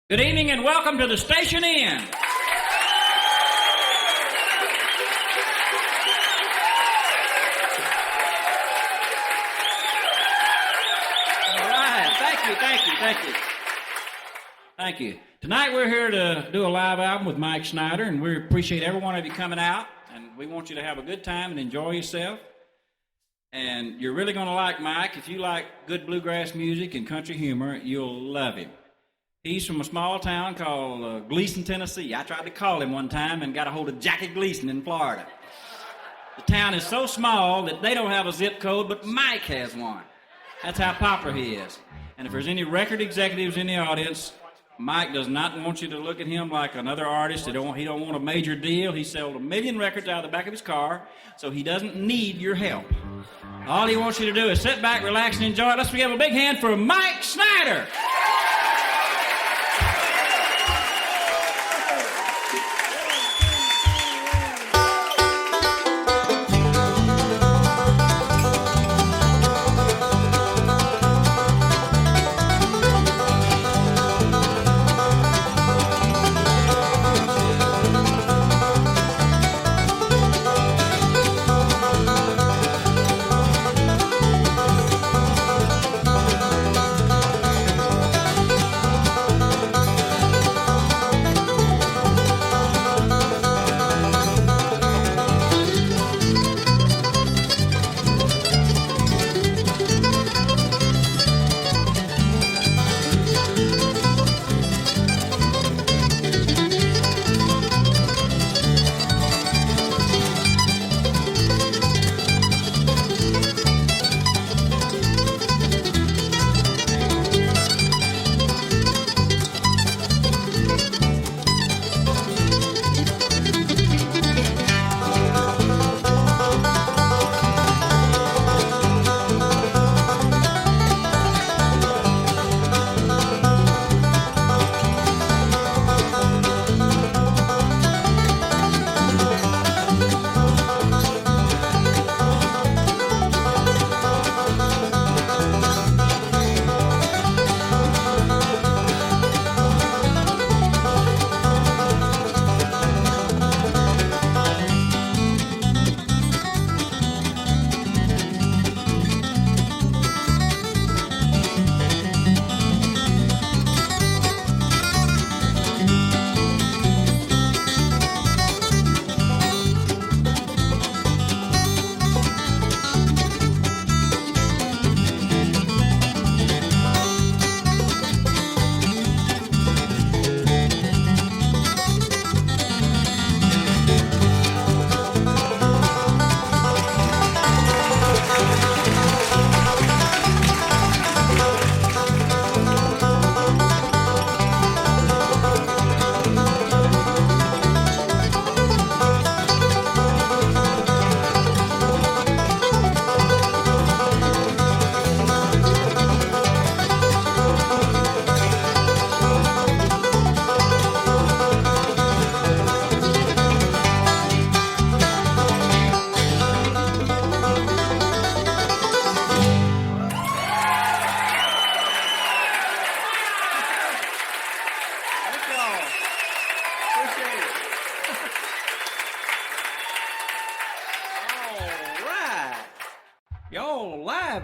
Good evening and welcome to the Station Inn. All right, thank you. Tonight we're here to do a live album with Mike Snider, and we appreciate every one of you coming out, and we want you to have a good time and enjoy yourself. And you're really going to like Mike. If you like good bluegrass music and country humor, you'll love him. He's from a small town called Gleason, Tennessee. I tried to call him one time and got a hold of Jackie Gleason in Florida. The town is so small that they don't have a zip code, but Mike has one. That's how popular he is. And if there's any record executives in the audience, Mike does not want you to look at him like another artist. He don't want a major deal. He sold 1 million records out of the back of his car, so he doesn't need your help. All he wants you to do is sit back, relax, and enjoy it. Let's give a big hand for Mike Snider.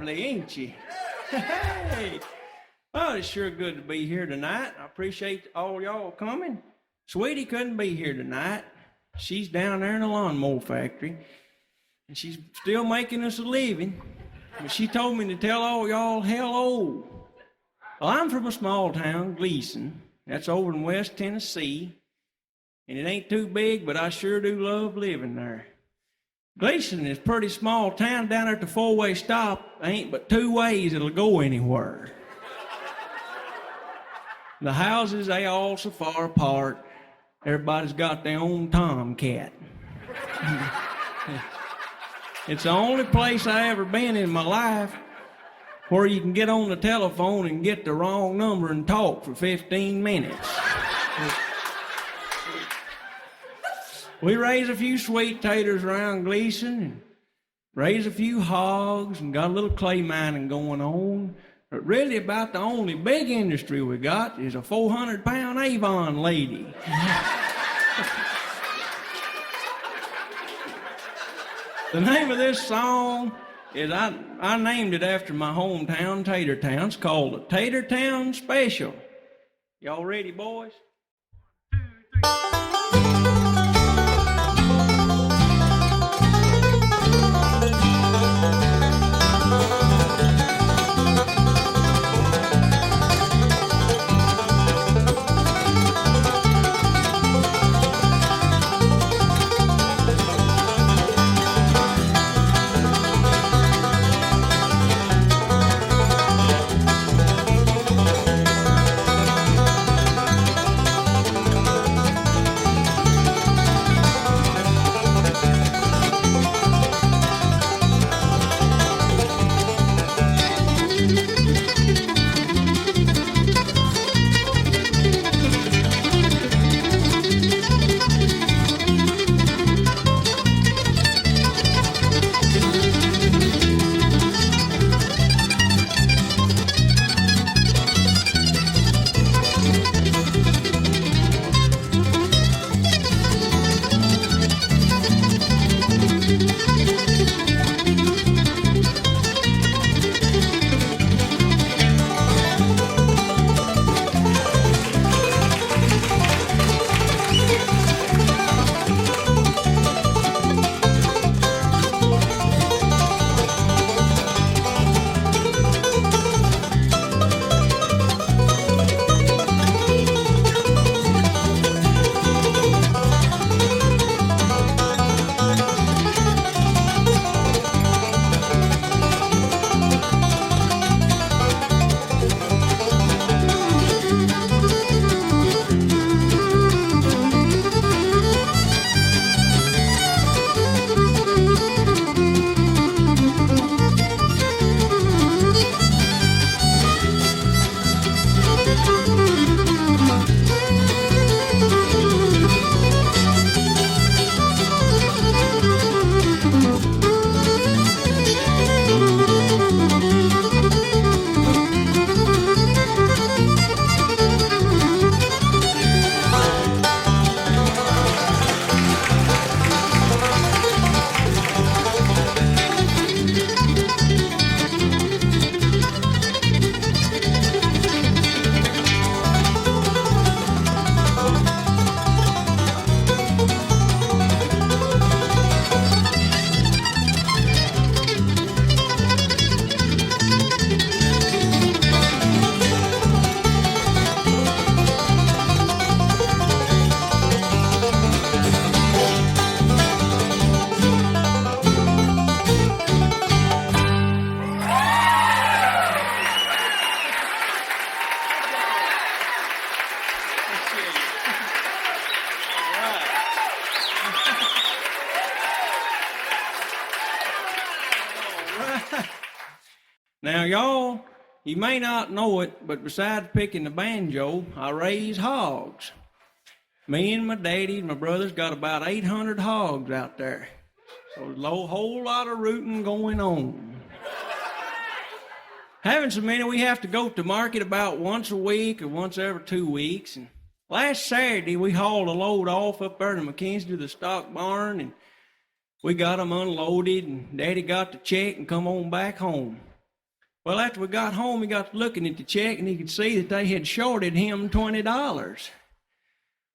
Ain't you? Hey! Oh, it's sure good to be here tonight. I appreciate all y'all coming. Sweetie couldn't be here tonight. She's down there in the lawnmower factory, and she's still making us a living. But she told me to tell all y'all hello. Well, I'm from a small town, Gleason. That's over in West Tennessee, and it ain't too big, but I sure do love living there. Gleason is a pretty small town. Down there at the four-way stop, ain't but 2 ways it'll go anywhere. The houses, they all so far apart. Everybody's got their own tomcat. It's the only place I ever been in my life where you can get on the telephone and get the wrong number and talk for 15 minutes. We raise a few sweet taters around Gleason and raise a few hogs and got a little clay mining going on. But really about the only big industry we got is a 400-pound Avon lady. The name of this song is, I named it after my hometown, Tater Town. It's called the Tater Town Special. Y'all ready, boys? 1, 2, 3. Now, y'all, you may not know it, but besides picking the banjo, I raise hogs. Me and my daddy and my brothers got about 800 hogs out there. So there's a whole lot of rooting going on. Having so many, we have to go to market about once a week or once every 2 weeks. And last Saturday, we hauled a load off up there to McKinsey to the stock barn, and we got them unloaded, and Daddy got the check and come on back home. Well, after we got home, he got looking at the check, and he could see that they had shorted him $20.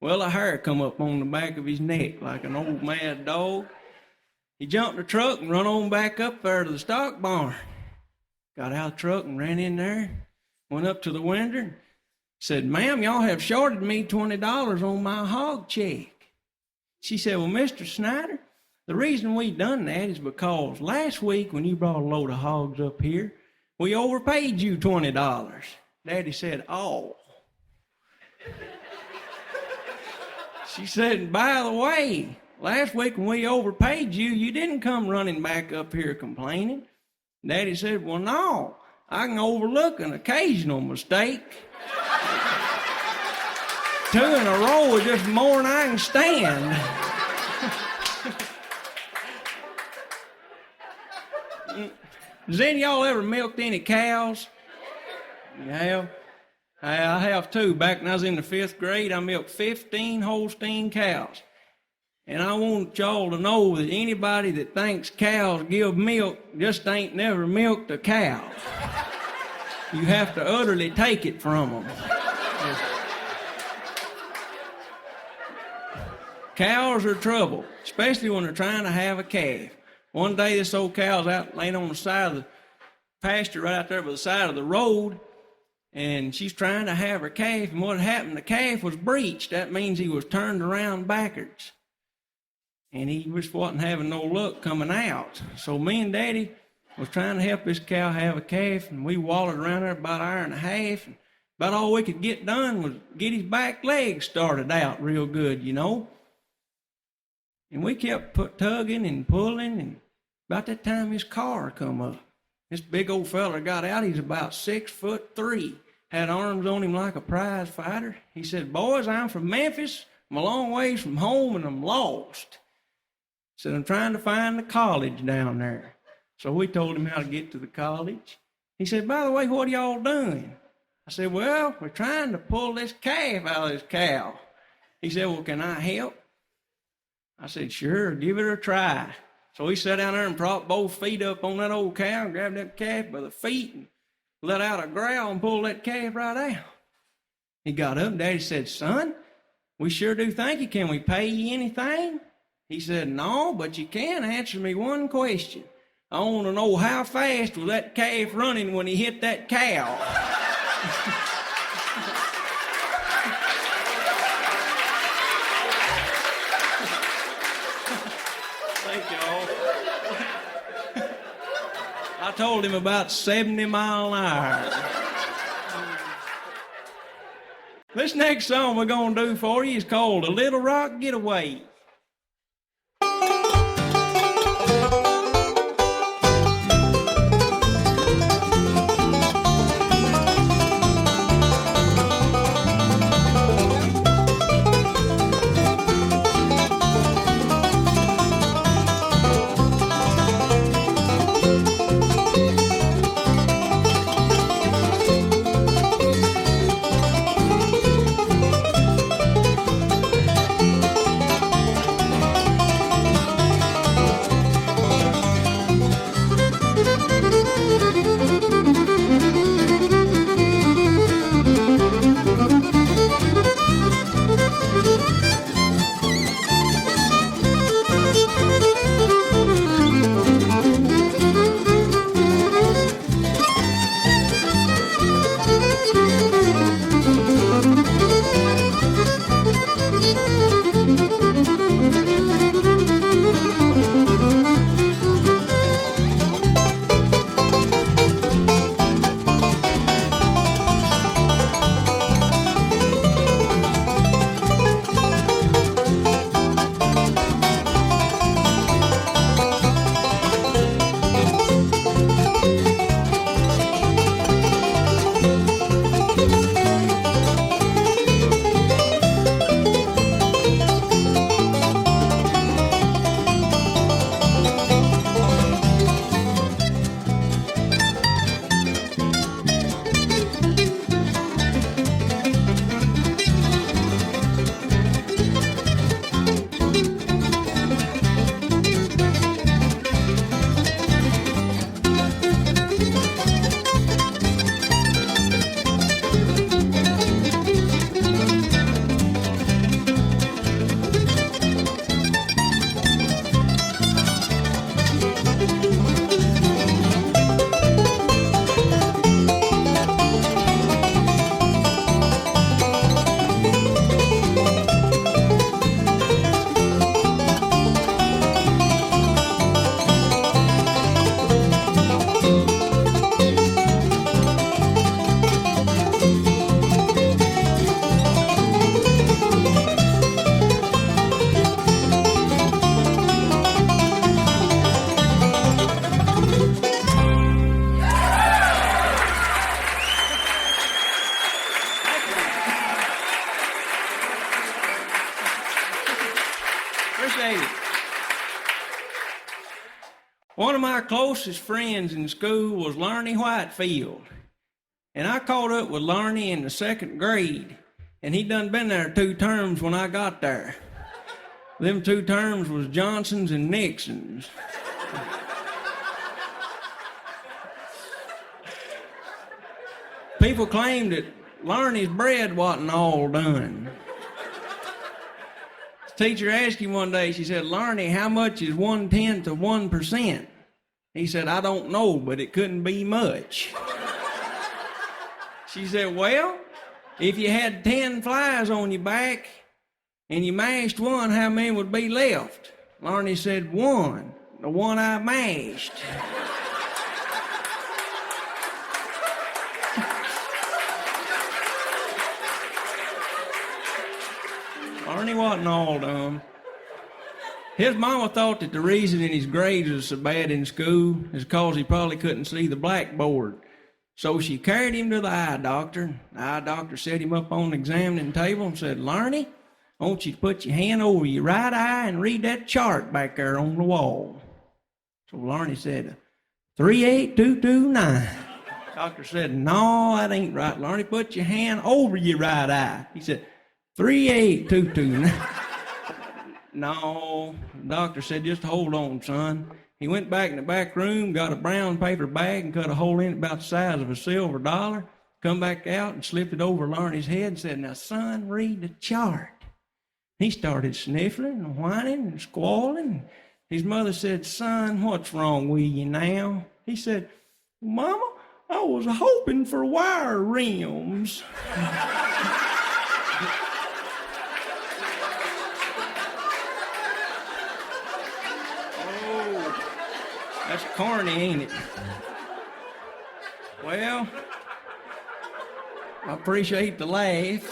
Well, a hair come up on the back of his neck like an old mad dog. He jumped in the truck and run on back up there to the stock barn. Got out of the truck and ran in there, went up to the window, and said, "Ma'am, y'all have shorted me $20 on my hog check." She said, "Well, Mr. Snider, the reason we done that is because last week when you brought a load of hogs up here, we overpaid you $20. Daddy said, "Oh." She said, "By the way, last week when we overpaid you, you didn't come running back up here complaining." Daddy said, "Well, no, I can overlook an occasional mistake. 2 in a row is just more than I can stand." Has any of y'all ever milked any cows? You have? I have too. Back when I was in the 5th grade, I milked 15 Holstein cows. And I want y'all to know that anybody that thinks cows give milk just ain't never milked a cow. You have to utterly take it from them. Cows are trouble, especially when they're trying to have a calf. One day this old cow's out laying on the side of the pasture right out there by the side of the road, and she's trying to have her calf, and what happened, the calf was breeched. That means he was turned around backwards. And he just wasn't having no luck coming out. So me and Daddy was trying to help this cow have a calf, and we wallowed around there about an hour and a half, and about all we could get done was get his back legs started out real good, you know. And we kept tugging and pulling, and about that time his car come up. This big old fella got out. He's about 6'3", had arms on him like a prize fighter. He said, "Boys, I'm from Memphis. I'm a long ways from home, and I'm lost." He said, "I'm trying to find the college down there." So we told him how to get to the college. He said, "By the way, what are y'all doing?" I said, "Well, we're trying to pull this calf out of this cow." He said, "Well, can I help?" I said, "Sure, give it a try." So he sat down there and propped both feet up on that old cow and grabbed that calf by the feet and let out a growl and pulled that calf right out. He got up and Daddy said, "Son, we sure do thank you. Can we pay you anything?" He said, "No, but you can answer me one question. I want to know how fast was that calf running when he hit that cow?" Thank y'all. I told him about 70 miles an hour. This next song we're going to do for you is called "A Little Rock Getaway." One of my closest friends in school was Larney Whitefield. And I caught up with Larney in the 2nd grade, and he done been there 2 terms when I got there. Them 2 terms was Johnson's and Nixon's. People claimed that Larney's bread wasn't all done. The teacher asked him one day, she said, "Larney, how much is 1/10 of 1%? He said, "I don't know, but it couldn't be much." She said, "Well, if you had 10 flies on your back and you mashed one, how many would be left?" Larney said, "One, the one I mashed." Larney wasn't all dumb. His mama thought that the reason in his grades was so bad in school is because he probably couldn't see the blackboard. So she carried him to the eye doctor. The eye doctor set him up on the examining table and said, "Larney, I want you to put your hand over your right eye and read that chart back there on the wall." So Larney said, 38229. Doctor said, "No, that ain't right. Larney, put your hand over your right eye." He said, 38229. No, the doctor said, "Just hold on, son." He went back in the back room, got a brown paper bag and cut a hole in it about the size of a silver dollar, come back out and slipped it over Larney's head and said, "Now, son, read the chart." He started sniffling and whining and squalling. His mother said, "Son, what's wrong with you now?" He said, "Mama, I was hoping for wire rims." That's corny, ain't it? Well, I appreciate the laugh.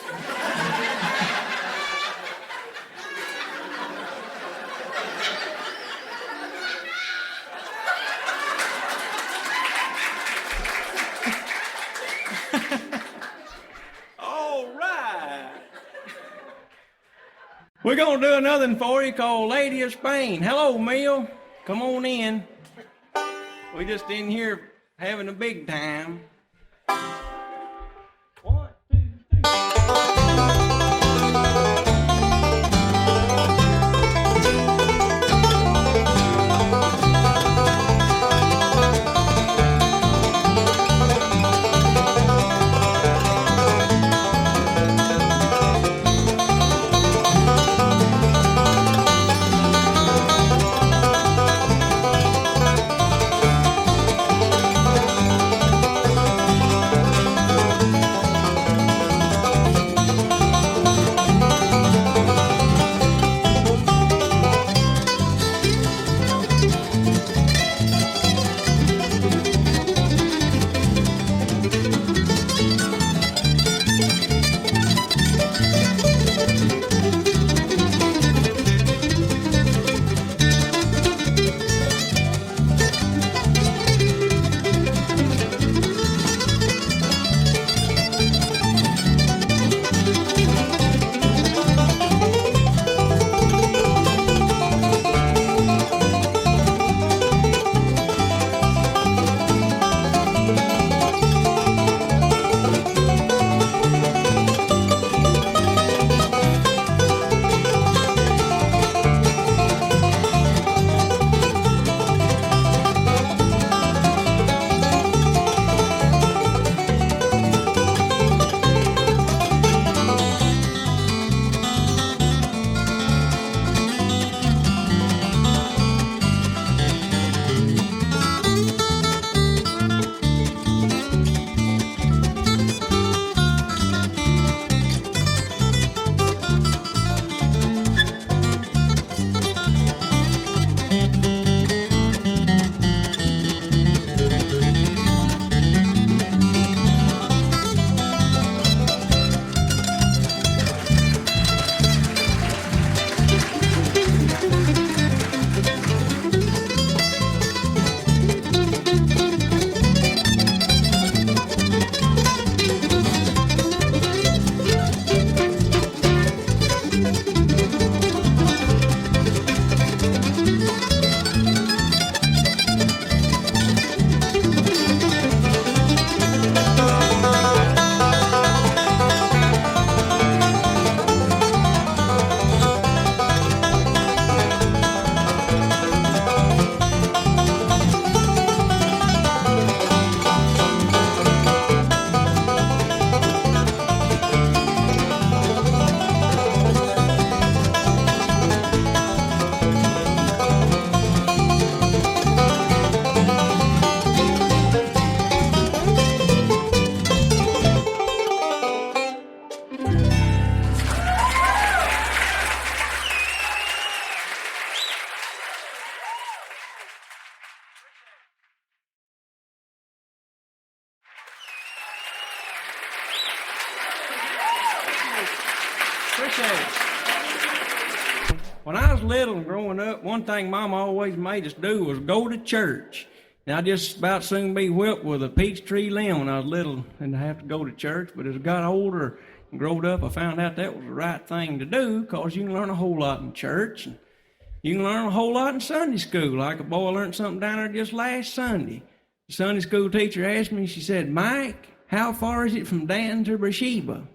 All right. We're going to do another one for you called Lady of Spain. Hello, Mill. Come on in. We just in here having a big time. 1, 2, 3. Appreciate it. When I was little and growing up, one thing Mama always made us do was go to church. And I just about soon be whipped with a peach tree limb when I was little and I have to go to church. But as I got older and growed up, I found out that was the right thing to do because you can learn a whole lot in church. And you can learn a whole lot in Sunday school. Like a boy learned something down there just last Sunday. The Sunday school teacher asked me, she said, "Mike, how far is it from Dan to Beersheba?"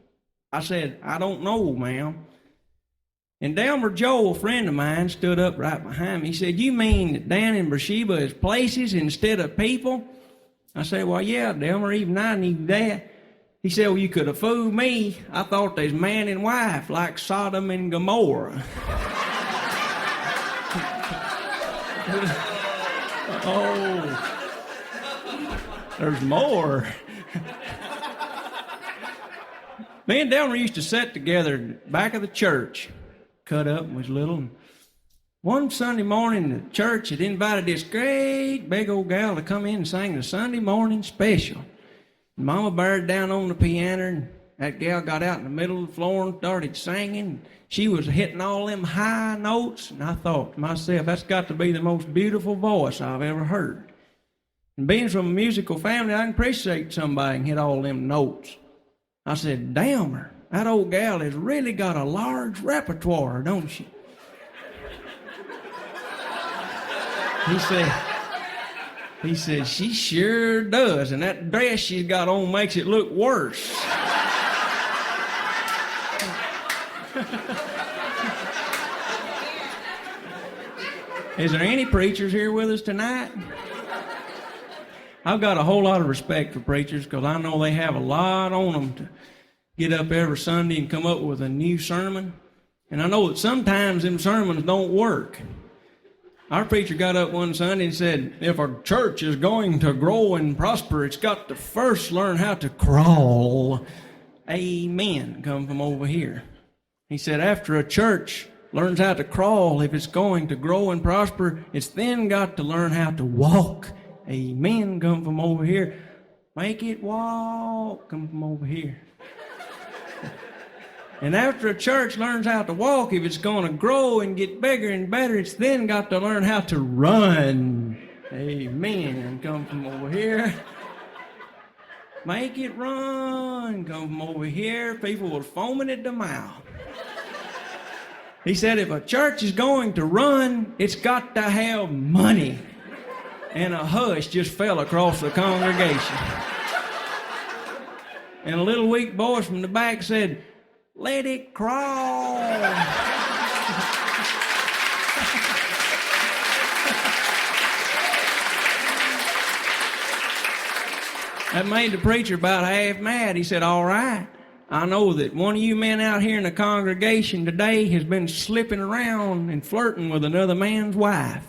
I said, "I don't know, ma'am." And Delmer Joe, a friend of mine, stood up right behind me. He said, "You mean that Dan and Beersheba is places instead of people?" I said, "Well, yeah, Delmer, even I knew that." He said, "Well, you could have fooled me. I thought there's man and wife like Sodom and Gomorrah." Oh, there's more. Me and Delmer used to sit together back of the church, cut up and was little. One Sunday morning, the church had invited this great big old gal to come in and sing the Sunday morning special. Mama bared down on the piano, and that gal got out in the middle of the floor and started singing. She was hitting all them high notes, and I thought to myself, that's got to be the most beautiful voice I've ever heard. And being from a musical family, I can appreciate somebody can hit all them notes. I said, "Damn, that old gal has really got a large repertoire, don't she?" He said, "She sure does, and that dress she's got on makes it look worse." Is there any preachers here with us tonight? I've got a whole lot of respect for preachers because I know they have a lot on them to get up every Sunday and come up with a new sermon. And I know that sometimes them sermons don't work. Our preacher got up one Sunday and said, if a church is going to grow and prosper, it's got to first learn how to crawl. Amen. Come from over here. He said, after a church learns how to crawl, if it's going to grow and prosper, it's then got to learn how to walk. Amen. Come from over here. Make it walk. Come from over here. And after a church learns how to walk, if it's going to grow and get bigger and better, it's then got to learn how to run. Amen. Come from over here. Make it run. Come from over here. People were foaming at the mouth. He said, if a church is going to run, it's got to have money. And a hush just fell across the congregation. And a little weak voice from the back said, let it crawl. That made the preacher about half mad. He said, all right, I know that one of you men out here in the congregation today has been slipping around and flirting with another man's wife.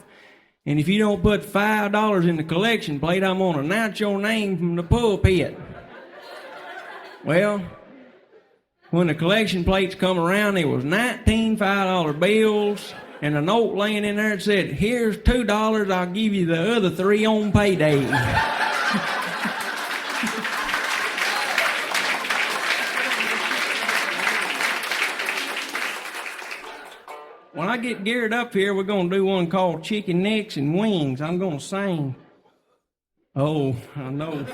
And if you don't put $5 in the collection plate, I'm going to announce your name from the pulpit. Well, when the collection plates come around, there was 19 $5 bills and a note laying in there that said, here's $2, I'll give you the other 3 on payday. When I get geared up here, we're going to do one called Chicken Necks and Wings. I'm going to sing. Oh, I know.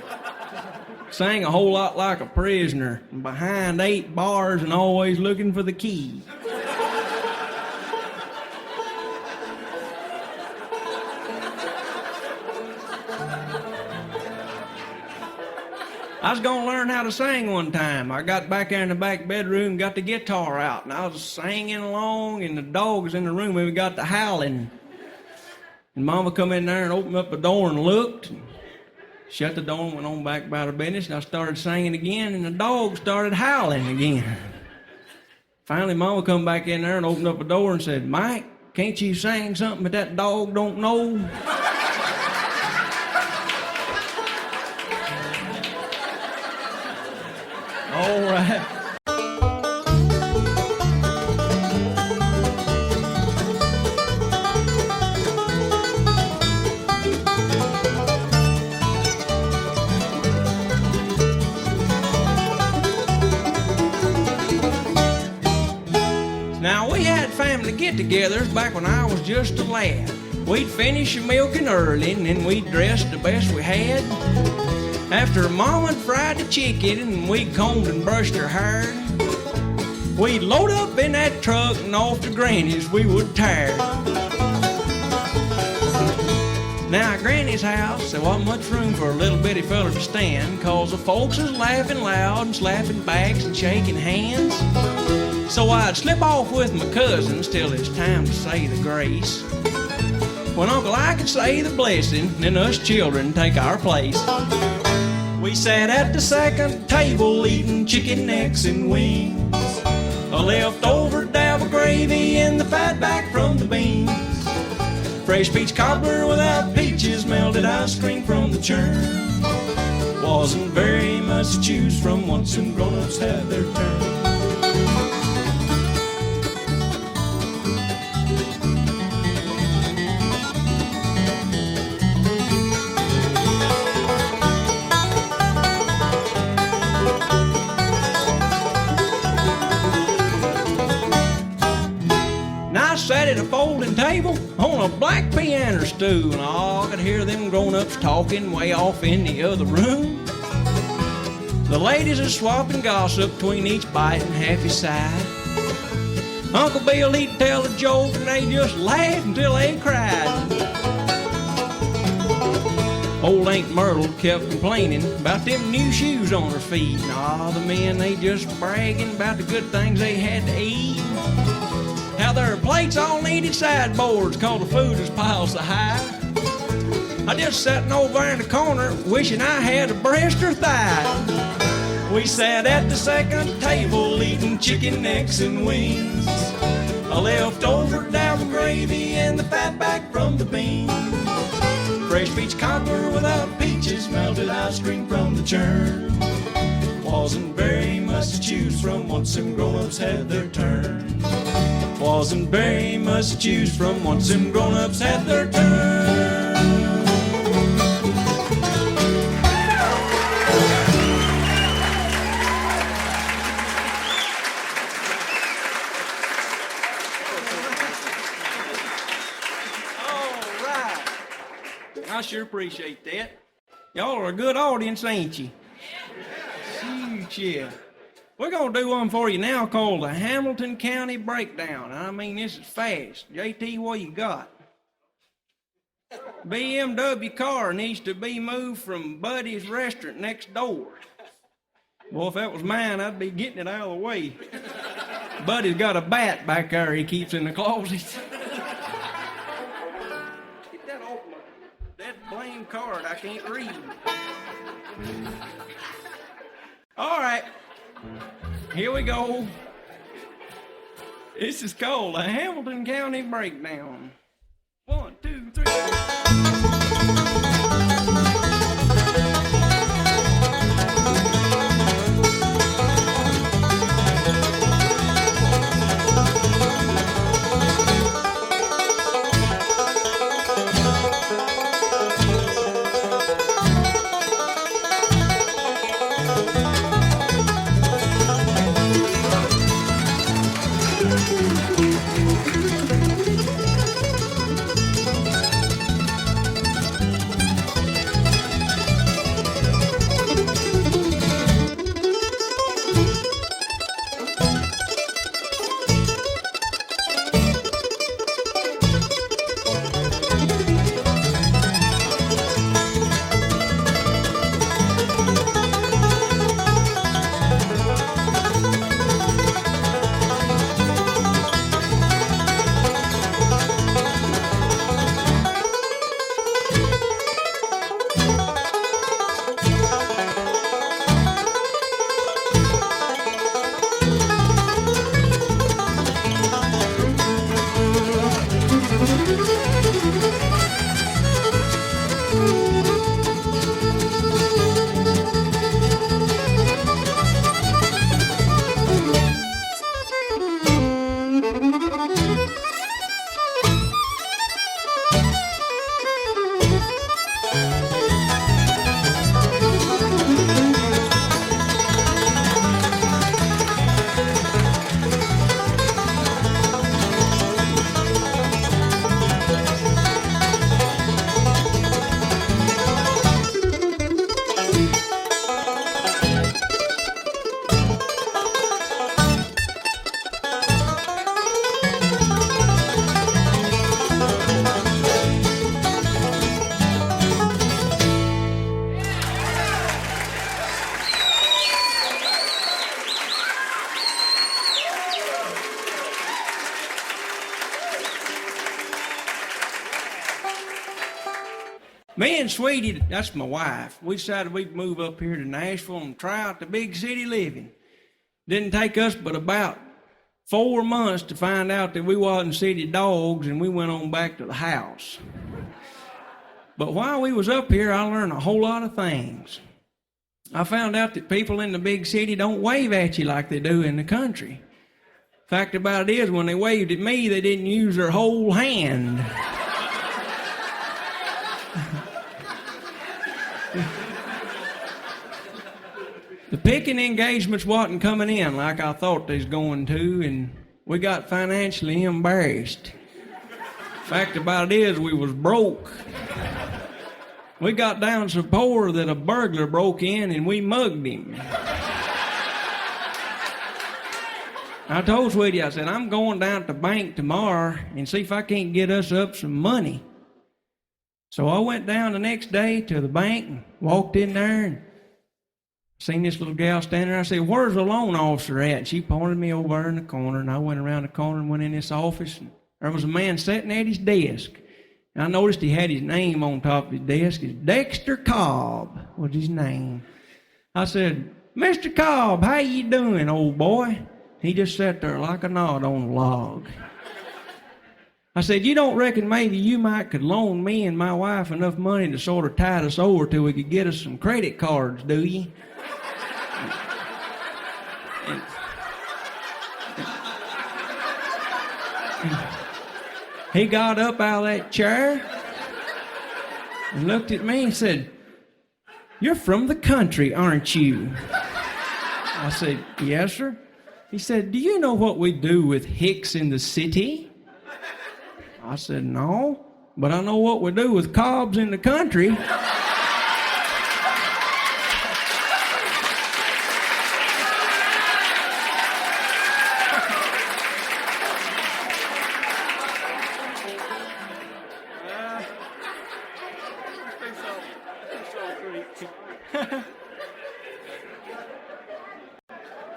Sang a whole lot like a prisoner, behind 8 bars and always looking for the key. I was going to learn how to sing one time. I got back there in the back bedroom, got the guitar out, and I was singing along, and the dog was in the room, and we got to howling. And Mama come in there and opened up the door and looked, and shut the door and went on back about her business, and I started singing again, and the dog started howling again. Finally, Mama come back in there and opened up the door and said, Mike, can't you sing something that that dog don't know? All right. Now, we had family get-togethers back when I was just a lad. We'd finish milking early, and then we'd dress the best we had. After Mom had fried the chicken, and we'd combed and brushed her hair, we'd load up in that truck and off to Granny's we would tear. Now, at Granny's house, there wasn't much room for a little bitty fella to stand, 'cause the folks was laughing loud and slapping backs and shaking hands. So I'd slip off with my cousins till it's time to say the grace. When Uncle I could say the blessing, then us children take our place. We sat at the second table eating chicken necks and wings, a leftover dab of gravy and the fat back from the beans, fresh peach cobbler without peaches, melted ice cream from the churn. Wasn't very much to choose from once them grown-ups had their turn. Sat at a folding table on a black piano stool, and I could hear them grown-ups talking way off in the other room. The ladies are swapping gossip between each bite and half his side. Uncle Bill, he'd tell a joke, and they just laughed until they cried. Old Aunt Myrtle kept complaining about them new shoes on her feet, and all the men, they just bragging about the good things they had to eat. How their plates all needed sideboards, 'cause the food was piled so high. I just sat over in the corner, wishing I had a breast or thigh. We sat at the second table, eating chicken necks and wings, a leftover dab of gravy and the fat back from the beans, fresh peach cobbler without peaches, melted ice cream from the churn. Wasn't very much to choose from once them grown-ups had their turn. Wasn't very much to choose from once them grown-ups had their turn. All right. I sure appreciate that. Y'all are a good audience, ain't you? Shoot, yeah. We're going to do one for you now called the Hamilton County Breakdown. I mean, this is fast. JT, what you got? BMW car needs to be moved from Buddy's restaurant next door. Well, if that was mine, I'd be getting it out of the way. Buddy's got a bat back there he keeps in the closet. Get that off that blame card. I can't read. All right. Here we go. This is called the Hamilton County Breakdown. 1, 2, 3. Me and Sweetie, that's my wife, we decided we'd move up here to Nashville and try out the big city living. Didn't take us but about 4 months to find out that we wasn't city dogs, and we went on back to the house. But while we was up here, I learned a whole lot of things. I found out that people in the big city don't wave at you like they do in the country. Fact about it is, when they waved at me, they didn't use their whole hand. The picking engagements wasn't coming in like I thought they was going to, and we got financially embarrassed. Fact about it is, we was broke. We got down so poor that a burglar broke in and we mugged him. I told Sweetie, I said, I'm going down to the bank tomorrow and see if I can't get us up some money. So I went down the next day to the bank and walked in there and seen this little gal standing there. I said, where's the loan officer at? And she pointed me over there in the corner, and I went around the corner and went in this office, and there was a man sitting at his desk. And I noticed he had his name on top of his desk. It's Dexter Cobb was his name. I said, Mr. Cobb, how you doing, old boy? He just sat there like a knot on a log. I said, you don't reckon maybe you might could loan me and my wife enough money to sort of tide us over till we could get us some credit cards, do you? He got up out of that chair and looked at me and said, you're from the country, aren't you? I said, yes, sir. He said, do you know what we do with hicks in the city? I said, no, but I know what we do with cobs in the country.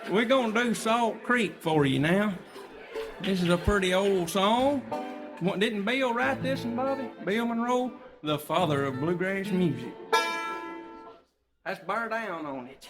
We're going to do Salt Creek for you now. This is a pretty old song. Didn't Bill write this one, Bobby? Bill Monroe, the father of bluegrass music. Let's bear down on it.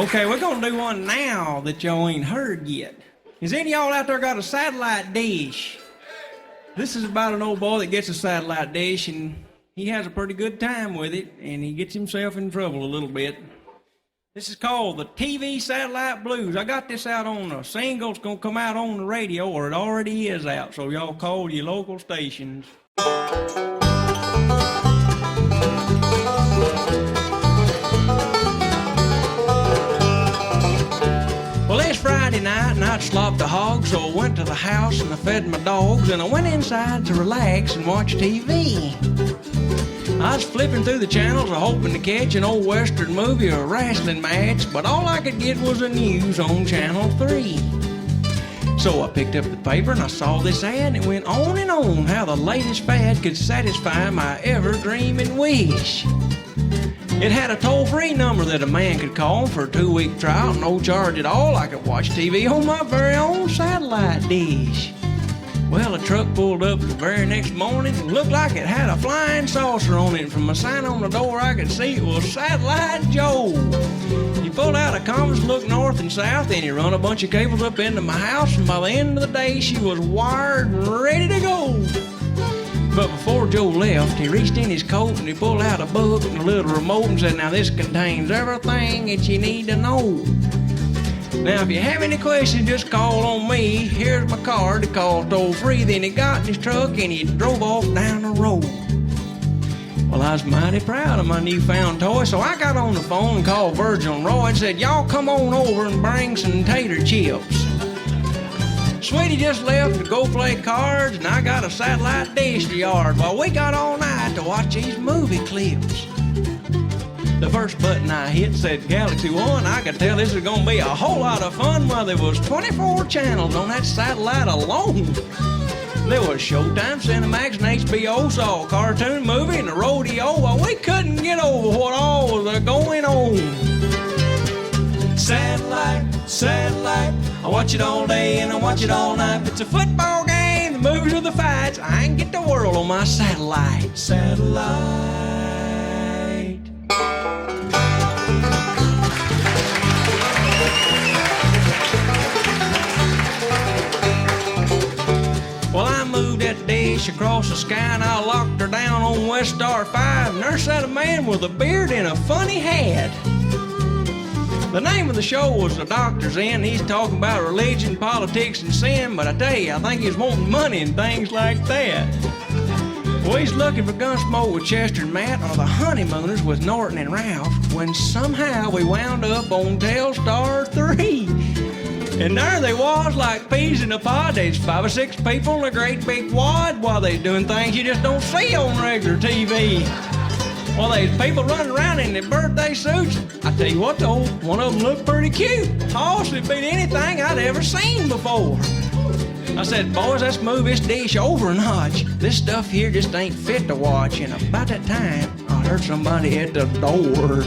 Okay, we're going to do one now that y'all ain't heard yet. Is any of y'all out there got a satellite dish? This is about an old boy that gets a satellite dish, and he has a pretty good time with it, and he gets himself in trouble a little bit. This is called the TV Satellite Blues. I got this out on a single. It's going to come out on the radio, or it already is out, so y'all call your local stations. Well, it's Friday night, and I'd slopped the hogs, so I went to the house and I fed my dogs, and I went inside to relax and watch TV. I was flipping through the channels, hoping to catch an old western movie or a wrestling match, but all I could get was the news on Channel 3. So I picked up the paper and I saw this ad, and it went on and on how the latest fad could satisfy my ever-dreaming wish. It had a toll-free number that a man could call for a 2-week trial, no charge at all. I could watch TV on my very own satellite dish. Well, a truck pulled up the very next morning. It looked like it had a flying saucer on it. From a sign on the door, I could see it was Satellite Joe. He pulled out a compass, looked north and south, and he run a bunch of cables up into my house, and by the end of the day, she was wired and ready to go. But before Joe left, he reached in his coat and he pulled out a book and a little remote and said, "Now this contains everything that you need to know. Now if you have any questions, just call on me. Here's my card to call toll-free." Then he got in his truck and he drove off down the road. Well, I was mighty proud of my newfound toy, so I got on the phone and called Virgil and Roy and said, "Y'all come on over and bring some tater chips." Sweetie just left to go play cards, and I got a satellite dish to yard while we got all night to watch these movie clips. The first button I hit said Galaxy 1. I could tell this was going to be a whole lot of fun. Well, there was 24 channels on that satellite alone. There was Showtime, Cinemax, and HBO, saw a cartoon movie and a rodeo. Well, we couldn't get over what all was going on. Satellite, satellite, I watch it all day and I watch it all night. If it's a football game, the movies or the fights, I can get the world on my satellite. Satellite. Well, I moved that dish across the sky and I locked her down on West Star 5, and there sat a man with a beard and a funny hat. The name of the show was The Doctor's In. He's talking about religion, politics, and sin, but I tell you, I think he's wanting money and things like that. Well, he's looking for Gunsmoke with Chester and Matt, or the Honeymooners with Norton and Ralph, when somehow we wound up on Telstar 3. And there they was, like peas in a pod. There's 5 or 6 people in a great big wad while they doing things you just don't see on regular TV. Well, there's people running around in their birthday suits. I tell you what, though, one of them looked pretty cute. Honestly, beat anything I'd ever seen before. I said, "Boys, let's move this dish over a notch. This stuff here just ain't fit to watch." And about that time, I heard somebody at the door.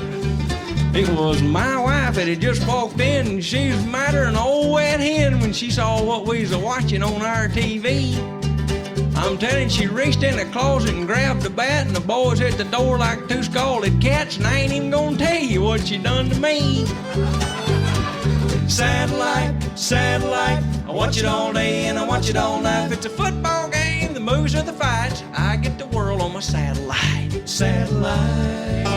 It was my wife that had just walked in, and she was madder than an old wet hen when she saw what we was watching on our TV. I'm telling you, she reached in the closet and grabbed the bat, and the boys hit the door like 2 scalded cats, and I ain't even gonna tell you what she done to me. Satellite, satellite, I watch it all day and I watch it all night. If it's a football game, the movies or the fights, I get the world on my satellite. Satellite.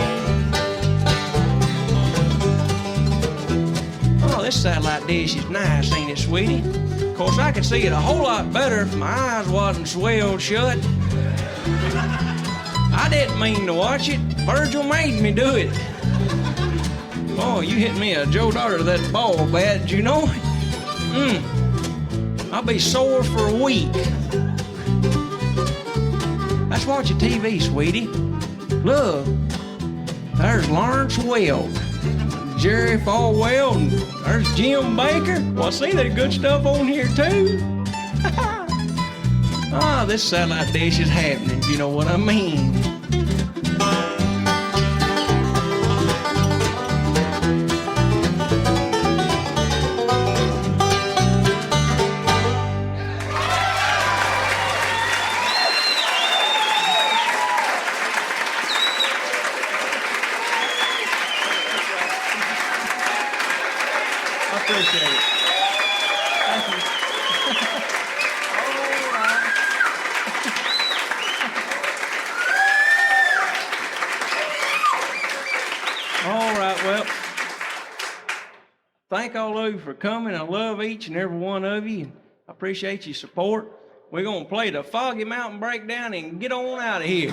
Oh, this satellite dish is nice, ain't it, sweetie? Of course, I could see it a whole lot better if my eyes wasn't swelled shut. I didn't mean to watch it. Virgil made me do it. Oh, you hit me a Joe Daughter to that ball bat, did you know? I'll be sore for a week. Let's watch a TV, sweetie. Look, there's Lawrence Welk, Jerry Falwell, and there's Jim Baker. Well, see, there's good stuff on here, too. Ah, this satellite dish is happening, you know what I mean. appreciate it. Thank you. All right, well, thank all of you for coming. I love each and every one of you. I appreciate your support. We're going to play the Foggy Mountain Breakdown and get on out of here.